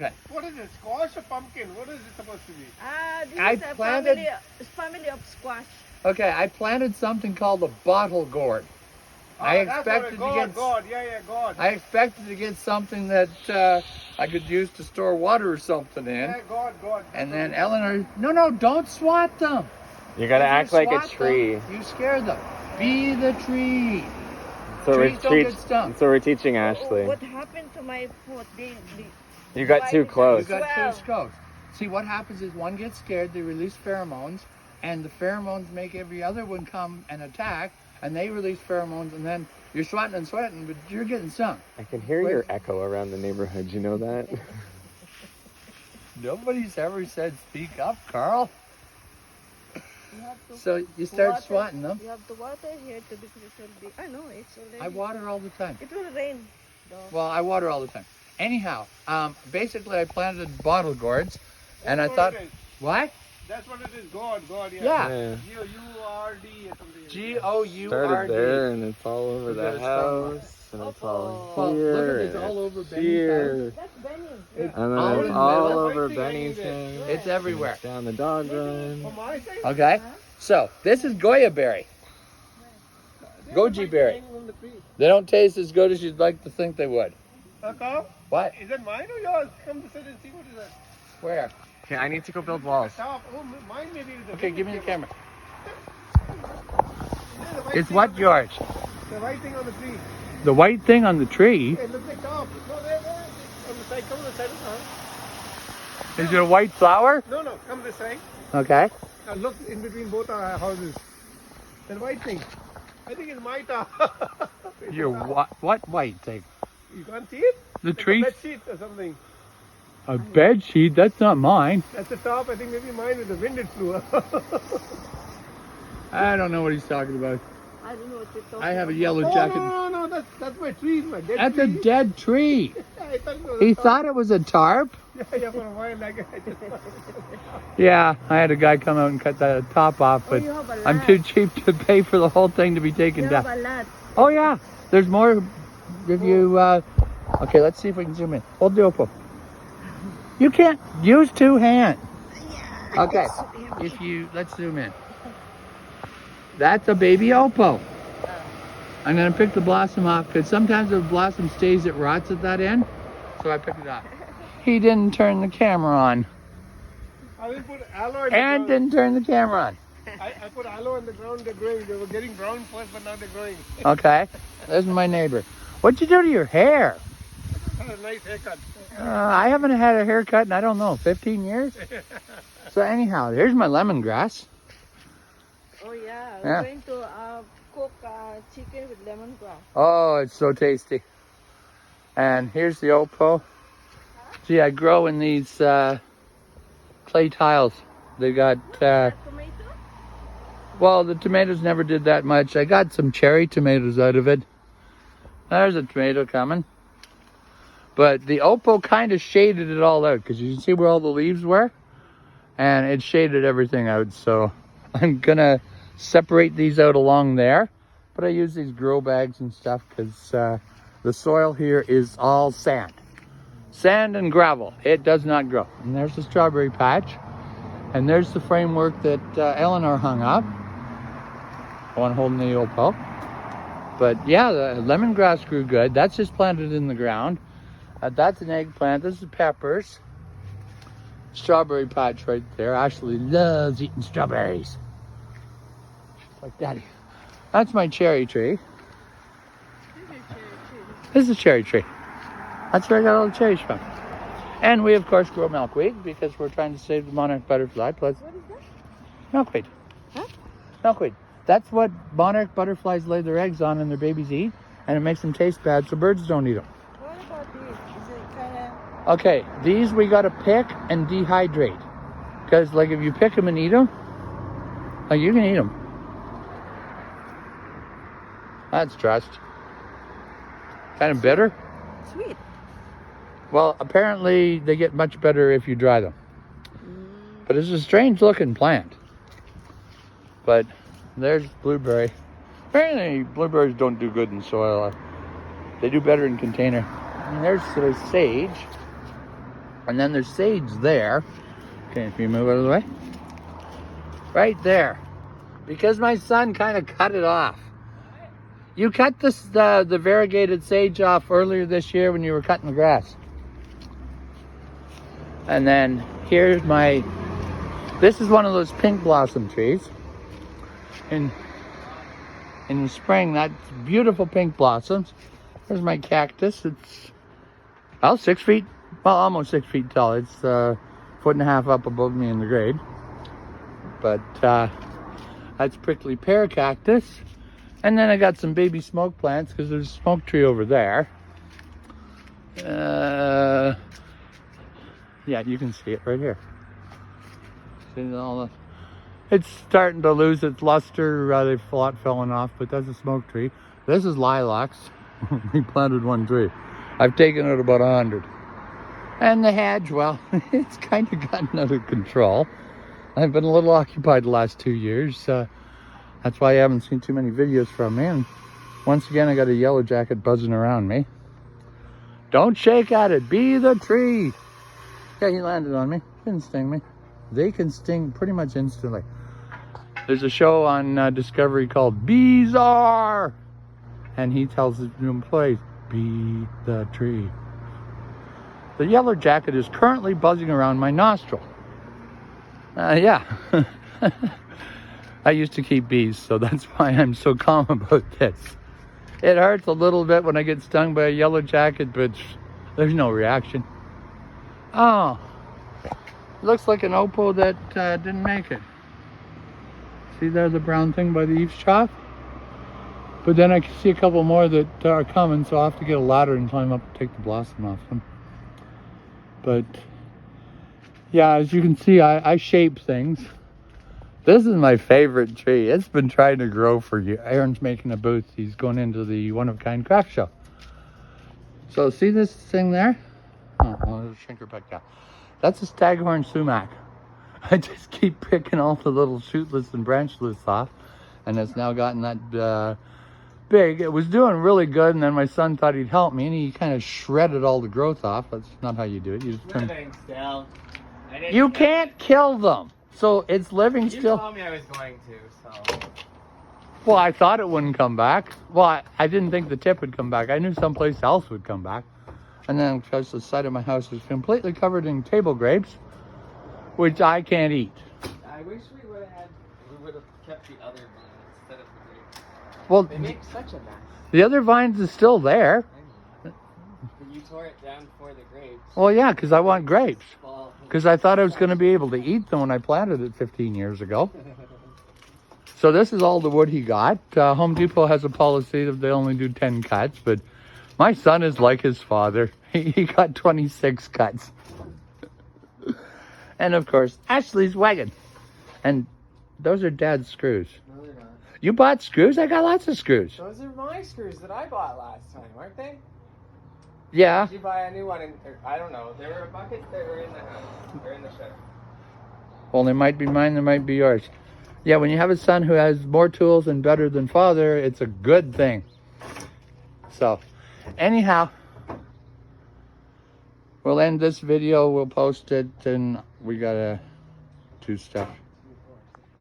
Okay. What is it? Squash or pumpkin? What is it supposed to be? I planted. Family of squash. Okay, I planted something called a bottle gourd. I expected to get. God. I expected to get something that I could use to store water or something in. Yeah, God. And then Eleanor, no, don't swat them. You gotta If act you like a swat tree. them, you scare them. Be the tree. So Trees don't get stung. So we're teaching Ashley. What happened to my foot? You got too You close. got Well. too close. See, what happens is one gets scared, they release pheromones, and the pheromones make every other one come and attack, and they release pheromones, and then you're sweating, but you're getting stung. I can hear your echo around the neighborhood. You know that? Nobody's ever said speak up, Carl. You have to So you start water- swatting them. You have to water here to because it will be. I know it's already. I water all the time. It will rain. Though. Well, I water all the time. Anyhow, basically I planted bottle gourds, and I That's thought, what it is. what? That's what it is. God, yeah. Yeah. G-O-U-R-D or something. G-O-U-R-D. Started there, and it's all over You the gotta start house, and it's all Well, here, look at it, it's and all over it's Benny's here, That's Benny. It's and then all in it's the all middle. over Everything Benny's I need thing. It's everywhere. It's down the dog run. From my side? Okay, so this is Goya berry. Goji berry. Hanging on the tree. They don't taste as good as you'd like to think they would. Carl, What? is that mine or yours? Come to sit and see what is that. Where? Okay, I need to go build walls. Top. Oh, mine maybe is the Okay, give me the camera. Yeah, the white It's thing what, on the- George? The white thing on the tree. The white thing on the tree. Hey, look like top. No, there. On the side. Come on the side. Is it a white flower? No, come this side. Okay. Look in between both our houses. That white thing. I think it's my top. Your what white thing? You can't see it? The Like tree? a bed sheet or something. A bed sheet? That's not mine. That's the top. I think maybe mine with the wind it flew. I don't know what he's talking about. I don't know what you're talking I have a about. yellow Oh, jacket. no. That's my tree. My dead That's a tree. dead tree. I thought it was He a top. thought it was a tarp. Yeah, for a while. Like, I just Yeah, I had a guy come out and cut the top off, but you have a I'm lot. too cheap to pay for the whole thing to be taken You down. have a lot. Oh yeah, there's more. If you, okay, let's see if we can zoom in. Hold the opal. You can't use two hands. Okay, if you, let's zoom in. That's a baby opal. I'm gonna pick the blossom off because sometimes if the blossom stays, it rots at that end. So I picked it off. He didn't turn the camera on. I will put aloe in the And ground. didn't turn the camera on. I put aloe in the ground. They're growing. They were getting brown first, but now they're growing. Okay, there's my neighbor. What'd you do to your hair? Had a nice haircut. I haven't had a haircut in, I don't know, 15 years? So anyhow, here's my lemongrass. Oh yeah, Yeah. we're going to cook chicken with lemongrass. Oh, it's so tasty. And here's the opal. See, I grow in these clay tiles. They got, Tomato? well, the tomatoes never did that much. I got some cherry tomatoes out of it. There's a tomato coming. But the opal kind of shaded it all out because you can see where all the leaves were. And it shaded everything out. So I'm going to separate these out along there. But I use these grow bags and stuff because the soil here is all sand. Sand and gravel. It does not grow. And there's the strawberry patch. And there's the framework that Eleanor hung up. The one holding the opal. But yeah, the lemongrass grew good. That's just planted in the ground. That's an eggplant. This is peppers. Strawberry patch right there. Ashley loves eating strawberries. Just like daddy. That's my cherry tree. This is a cherry tree. That's where I got all the cherries from. And we, of course, grow milkweed because we're trying to save the monarch butterfly. Plus, What is that? milkweed. Huh? Milkweed. That's what monarch butterflies lay their eggs on and their babies eat. And it makes them taste bad so birds don't eat them. What about this? Is it kind of... Okay, these we gotta pick and dehydrate. Because, like, if you pick them and eat them, like, you can eat them. That's trust. Kind of bitter. Sweet. Well, apparently they get much better if you dry them. But it's a strange looking plant. But there's blueberry. Apparently blueberries don't do good in soil. They do better in container. And there's the sage. And then there's sage there. Okay, if you move out of the way. Right there. Because my son kind of cut it off. You cut this the variegated sage off earlier this year when you were cutting the grass. And then here's this is one of those pink blossom trees. In the spring, that's beautiful pink blossoms. There's my cactus. It's, well, 6 feet, well, almost 6 feet tall. It's 1.5 feet up above me in the grade. But that's prickly pear cactus. And then I got some baby smoke plants because there's a smoke tree over there. Yeah, you can see it right here. See all the, it's starting to lose its luster. They've a lot fallen off, but that's a smoke tree. This is lilacs. We planted one tree. I've taken out about 100. And the hedge, well, it's kind of gotten out of control. I've been a little occupied the last 2 years. That's why I haven't seen too many videos from me. And once again, I got a yellow jacket buzzing around me. Don't shake at it. Be the tree. Yeah, he landed on me. Didn't sting me. They can sting pretty much instantly. There's a show on Discovery called Bees Are. And he tells his new employees, be the tree. The yellow jacket is currently buzzing around my nostril. Yeah. I used to keep bees, so that's why I'm so calm about this. It hurts a little bit when I get stung by a yellow jacket, but there's no reaction. Oh, looks like an opal that didn't make it. See there, the brown thing by the eaves trough? But then I can see a couple more that are coming, so I'll have to get a ladder and climb up and take the blossom off them. But yeah, as you can see, I shape things. This is my favorite tree. It's been trying to grow for years. Aaron's making a booth. He's going into the one-of-kind craft show. So see this thing there? Oh, I'll shrink her back down. That's a staghorn sumac. I just keep picking all the little shootless and branchless off, and it's now gotten that big. It was doing really good, and then my son thought he'd help me, and he kind of shredded all the growth off. That's not how you do it. You just turn. You can't kill them. So it's living You still. You told me I was going to, so. Well, I thought it wouldn't come back. Well, I didn't think the tip would come back. I knew someplace else would come back. And then because the side of my house is completely covered in table grapes, which I can't eat. I wish we would have kept the other vines instead of the grapes. Well, They make such a mess. the other vines is still there. But you tore it down for the grapes. Well, yeah, because I want grapes. Well, Because I thought I was going to be able to eat them when I planted it 15 years ago. So this is all the wood he got. Home Depot has a policy that they only do 10 cuts, but my son is like his father. He got 26 cuts. And of course, Ashley's wagon. And those are Dad's screws. no, they're not. You bought screws? I got lots of screws. Those are my screws that I bought last time, aren't they? Yeah. Did you buy a new one? I don't know. There were buckets that were in the house. Or in the shed. Well, they might be mine, they might be yours. Yeah, when you have a son who has more tools and better than father, it's a good thing. So, anyhow, we'll end this video, we'll post it, and we gotta do stuff.